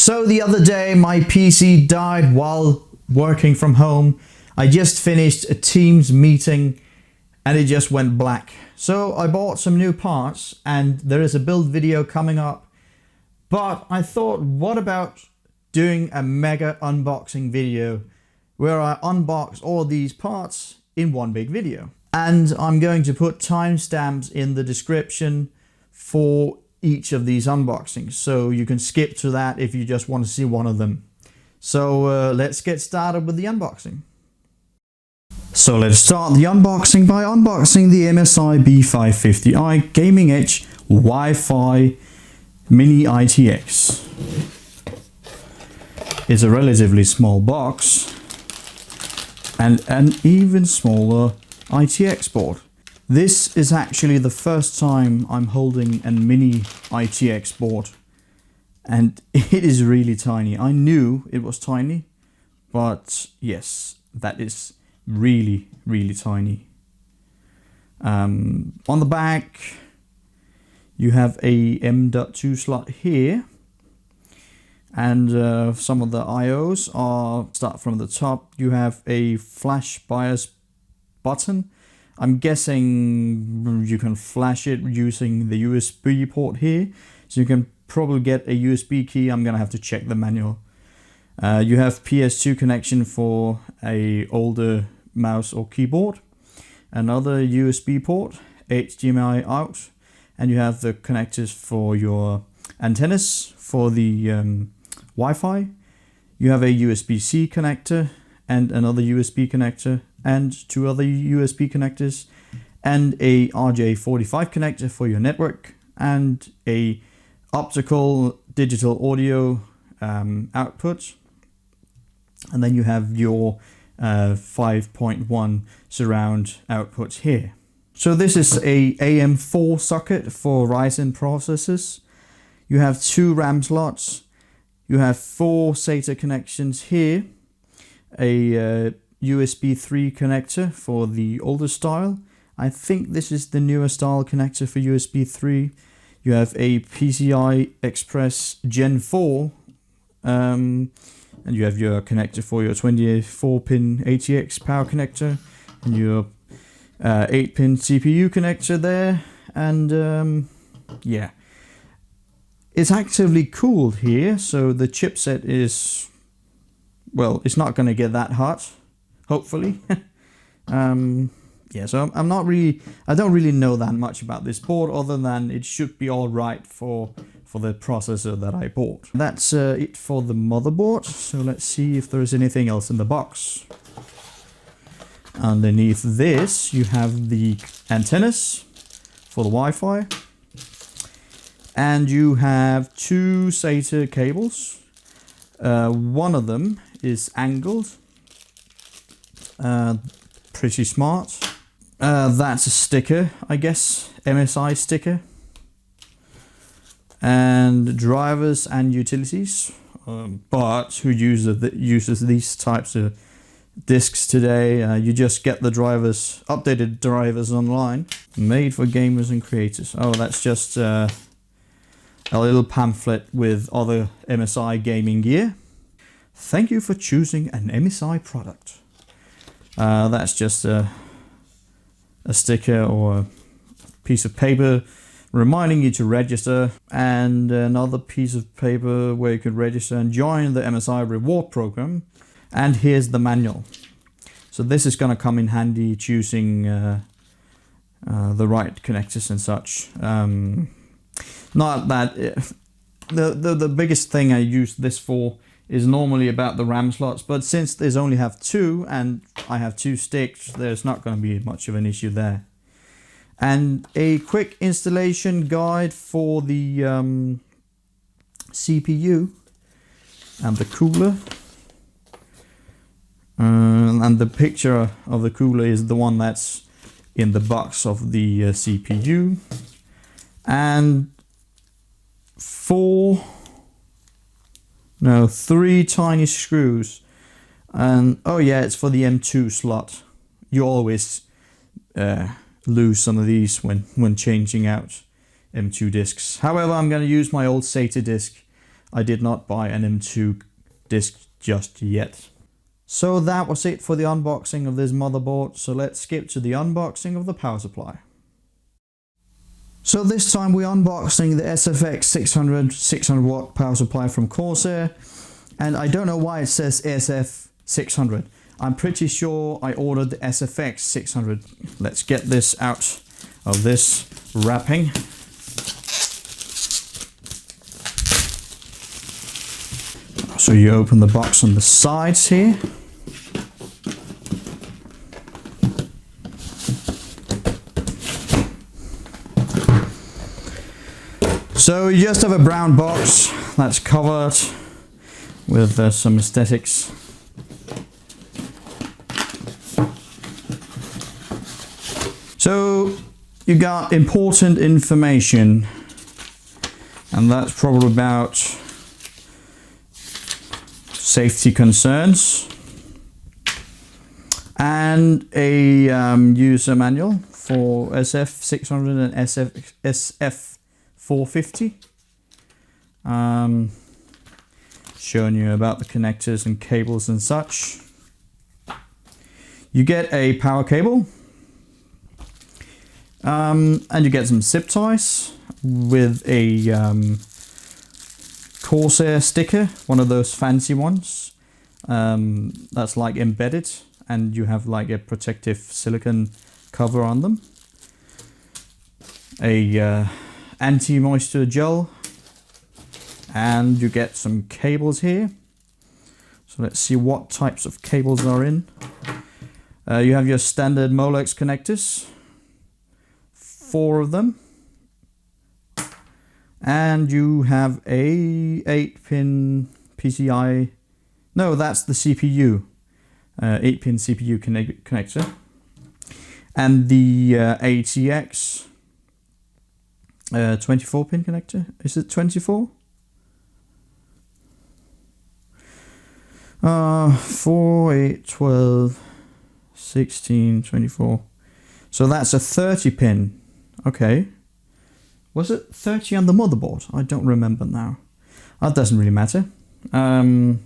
So the other day my PC died while working from home. I just finished a Teams meeting and it just went black. So I bought some new parts and there is a build video coming up. But I thought, what about doing a mega unboxing video where I unbox all these parts in one big video? And I'm going to put timestamps in the description for each of these unboxings, so you can skip to that if you just want to see one of them. So let's get started with the unboxing. So let's start the unboxing by unboxing the MSI B550I Gaming Edge Wi-Fi Mini ITX. It's a relatively small box and an even smaller ITX board. This is actually the first time I'm holding a Mini ITX board, and it is really tiny. I knew it was tiny, but yes, that is really, really tiny. On the back, you have a M.2 slot here, and some of the IOs are, start from the top. You have a flash BIOS button. I'm guessing you can flash it using the USB port here, so you can probably get a USB key. I'm gonna have to check the manual. You have PS2 connection for a older mouse or keyboard, another USB port, HDMI out, and you have the connectors for your antennas for the Wi-Fi. You have a USB-C connector and another USB connector and two other USB connectors and a RJ45 connector for your network and a optical digital audio output, and then you have your 5.1 surround output here. So this is a AM4 socket for Ryzen processors. You have 2 RAM slots, you have 4 SATA connections here, a USB 3 connector for the older style. I think this is the newer style connector for USB 3. You have a PCI Express Gen 4, and you have your connector for your 24-pin ATX power connector, and your 8-pin CPU connector there, and yeah. It's actively cooled here, so the chipset is, well, it's not going to get that hot. Hopefully. Yeah, so I don't really know that much about this board, other than it should be all right for the processor that I bought. That's it for the motherboard. So let's see if there is anything else in the box. Underneath this, you have the antennas for the Wi-Fi, and you have 2 SATA cables. One of them is angled. Pretty smart. That's a sticker, I guess, MSI sticker. And drivers and utilities. But who uses these types of discs today? You just get the drivers, updated drivers online. Made for gamers and creators. Oh, that's just a little pamphlet with other MSI gaming gear. Thank you for choosing an MSI product. That's just a sticker or a piece of paper reminding you to register, and another piece of paper where you can register and join the MSI reward program. And here's the manual. So this is going to come in handy choosing the right connectors and such. Not that the biggest thing I use this for is normally about the RAM slots, but since there's only have 2 and I have 2 sticks, there's not going to be much of an issue there. And a quick installation guide for the CPU and the cooler. And the picture of the cooler is the one that's in the box of the CPU. And 3 tiny screws, and oh yeah, it's for the M2 slot. You always lose some of these when changing out M2 discs. However, I'm going to use my old SATA disc. I did not buy an M2 disk just yet. So that was it for the unboxing of this motherboard. So let's skip to the unboxing of the power supply. So this time we're unboxing the SFX600 600 watt power supply from Corsair. And I don't know why it says SF600. I'm pretty sure I ordered the SFX600. Let's get this out of this wrapping. So you open the box on the sides here. So you just have a brown box that's covered with some aesthetics. So you got important information, and that's probably about safety concerns, and a user manual for SF600 and SF450, showing you about the connectors and cables and such. You get a power cable, and you get some zip ties with a Corsair sticker, one of those fancy ones that's like embedded, and you have like a protective silicone cover on them. A anti-moisture gel, and you get some cables here. So let's see what types of cables are in. You have your standard Molex connectors, 4 of them. And you have a 8-pin PCI, no, that's the CPU, 8-pin CPU connector. And the ATX 24-pin connector, is it 24? 4, 8, 12, 16, 24. So that's a 30-pin, okay. Was it 30 on the motherboard? I don't remember now. That doesn't really matter. For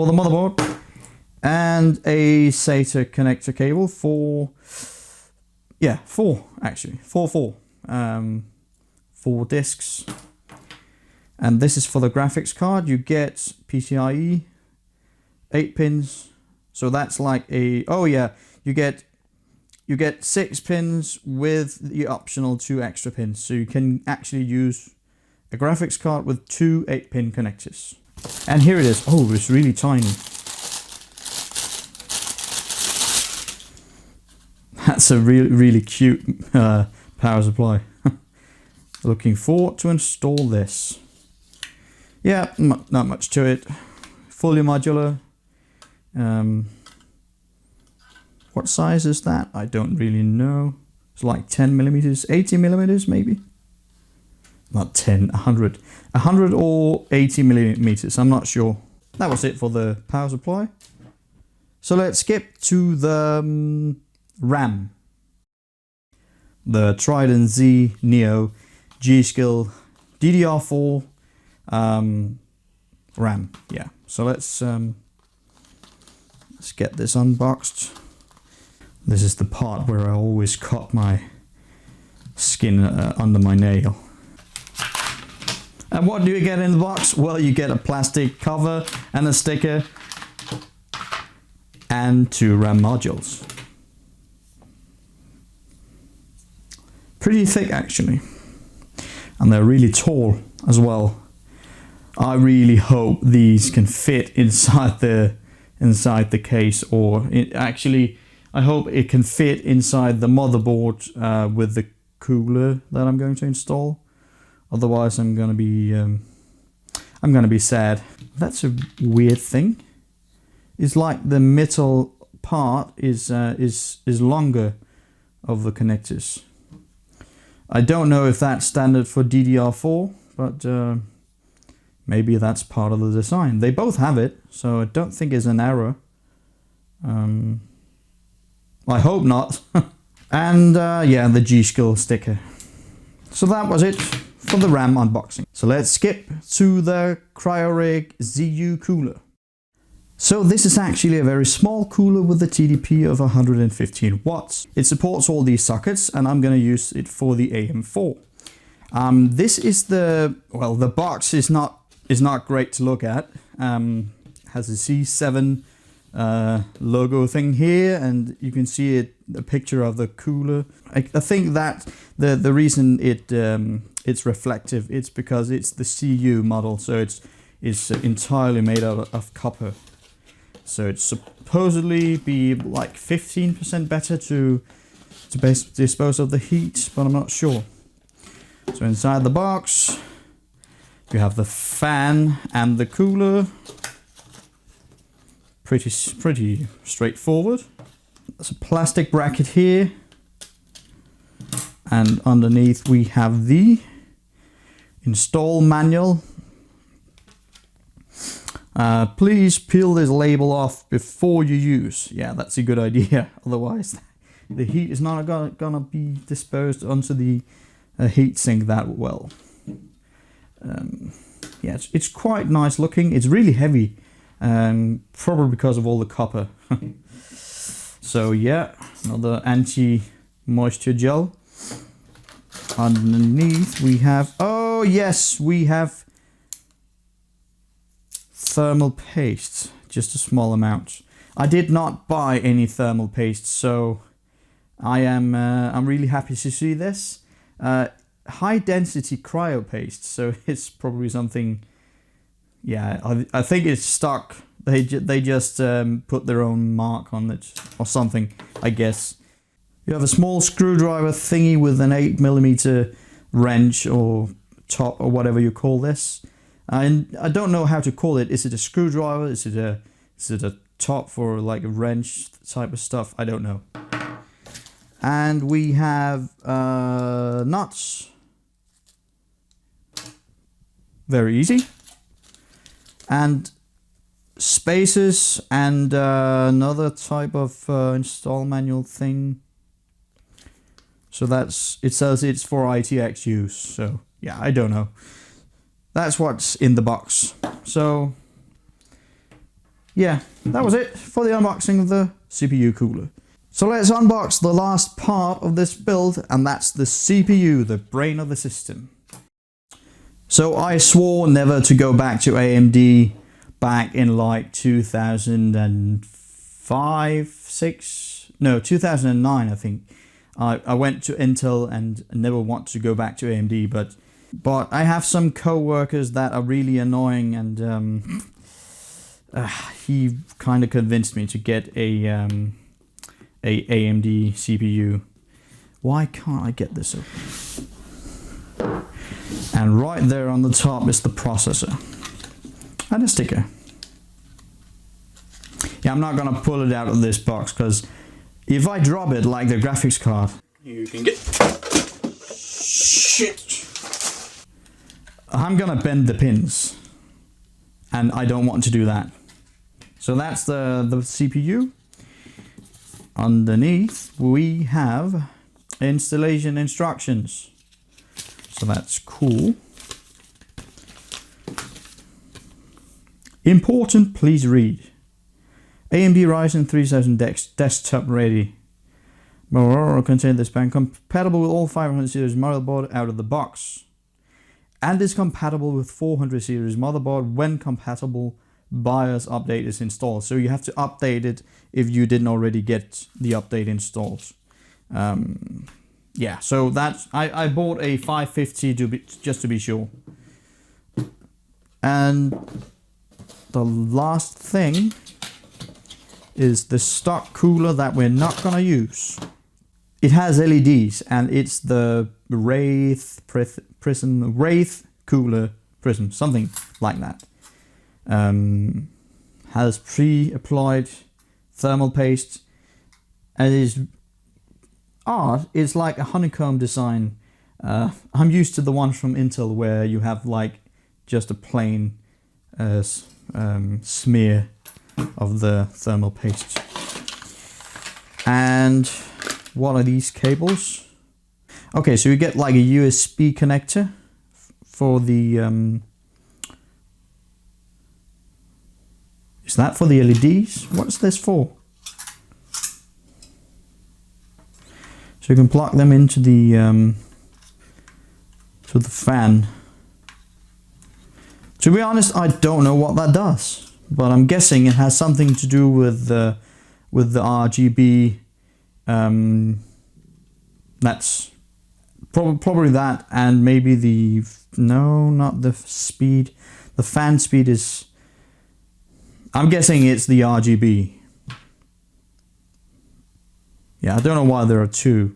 the motherboard. And a SATA connector cable for... yeah, 4 actually. 4. 4 discs. And this is for the graphics card. You get PCIe, 8 pins. So that's like a... oh yeah, you get 6 pins with the optional 2 extra pins. So you can actually use a graphics card with 2 8-pin connectors. And here it is. Oh, it's really tiny. That's a really cute power supply. Looking forward to install this. Yeah, not much to it. Fully modular. What size is that? I don't really know. It's like 10 millimeters, 80 millimeters maybe? Not 10, 100. 100 or 80 millimeters, I'm not sure. That was it for the power supply. So let's skip to the RAM. The TridentZ Neo G.Skill DDR4 RAM. Yeah, so let's get this unboxed. This is the part where I always cut my skin under my nail. And what do you get in the box? Well, you get a plastic cover and a sticker and 2 RAM modules. Pretty thick actually. And they're really tall as well. I really hope these can fit inside the case, or actually I hope it can fit inside the motherboard with the cooler that I'm going to install. Otherwise, I'm gonna be sad. That's a weird thing. It's like the metal part is longer of the connectors. I don't know if that's standard for DDR4, but maybe that's part of the design. They both have it, so I don't think it's an error. I hope not. And yeah, the G.Skill sticker. So that was it for the RAM unboxing. So let's skip to the Cryorig CU cooler. So this is actually a very small cooler with a TDP of 115 watts. It supports all these sockets and I'm going to use it for the AM4. This is the box is not great to look at. Has a C7 logo thing here, and you can see a picture of the cooler. I think that the reason it's reflective, it's because it's the CU model, so it's entirely made out of copper. So it's supposedly be like 15% better to dispose of the heat, but I'm not sure. So inside the box, you have the fan and the cooler. Pretty straightforward. There's a plastic bracket here, and underneath we have the install manual. Please peel this label off before you use. Yeah, that's a good idea. Otherwise, the heat is not gonna be disposed onto the heatsink that well. Yeah, it's quite nice looking. It's really heavy, probably because of all the copper. So yeah, another anti-moisture gel. Underneath we have, oh yes, we have thermal paste, just a small amount. I did not buy any thermal paste, so I'm really happy to see this. High density cryo paste, so it's probably something. Yeah, I think it's stock. They just put their own mark on it or something, I guess. You have a small screwdriver thingy with an 8mm wrench or top or whatever you call this. And I don't know how to call it. Is it a screwdriver? Is it a top for like a wrench type of stuff? I don't know. And we have nuts. Very easy. And spacers and another type of install manual thing. So it says it's for ITX use. So yeah, I don't know. That's what's in the box. So yeah, that was it for the unboxing of the CPU cooler. So let's unbox the last part of this build, and that's the CPU, the brain of the system. So I swore never to go back to AMD back in like 2009 I think. I went to Intel and never want to go back to AMD, but I have some co-workers that are really annoying, and he kind of convinced me to get a AMD CPU. Why can't I get this open? And right there on the top is the processor and a sticker. Yeah, I'm not gonna pull it out of this box because if I drop it like the graphics card, you can get shit. I'm gonna bend the pins, and I don't want to do that. So that's the CPU. Underneath we have installation instructions. So that's cool. Important, please read. AMD Ryzen 3000 desktop ready. Contain this pan compatible with all 500 series motherboard out of the box. And is compatible with 400 series motherboard when compatible BIOS update is installed. So you have to update it if you didn't already get the update installed. Yeah, so that's I bought a 550 just to be sure. And the last thing is the stock cooler that we're not gonna use. It has LEDs, and it's the Wraith cooler prism, something like that. Has pre-applied thermal paste, and is it's like a honeycomb design. I'm used to the ones from Intel where you have like just a plain smear of the thermal paste. And what are these cables? Okay, so you get like a USB connector for the is that for the LEDs? What's this for? So you can plug them into the fan. To be honest, I don't know what that does, but I'm guessing it has something to do with the RGB. That's probably that, and maybe not the speed. The fan speed is. I'm guessing it's the RGB. Yeah, I don't know why there are two.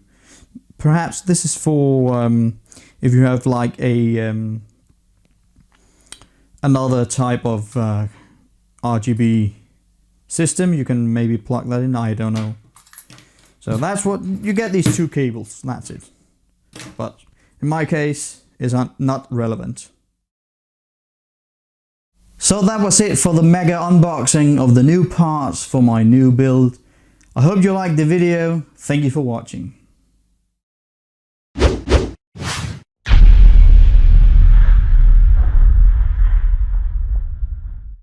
Perhaps this is for if you have like a another type of RGB system, you can maybe plug that in. I don't know. So that's what you get, these two cables. That's it. But in my case, it's not relevant. So that was it for the mega unboxing of the new parts for my new build. I hope you liked the video. Thank you for watching.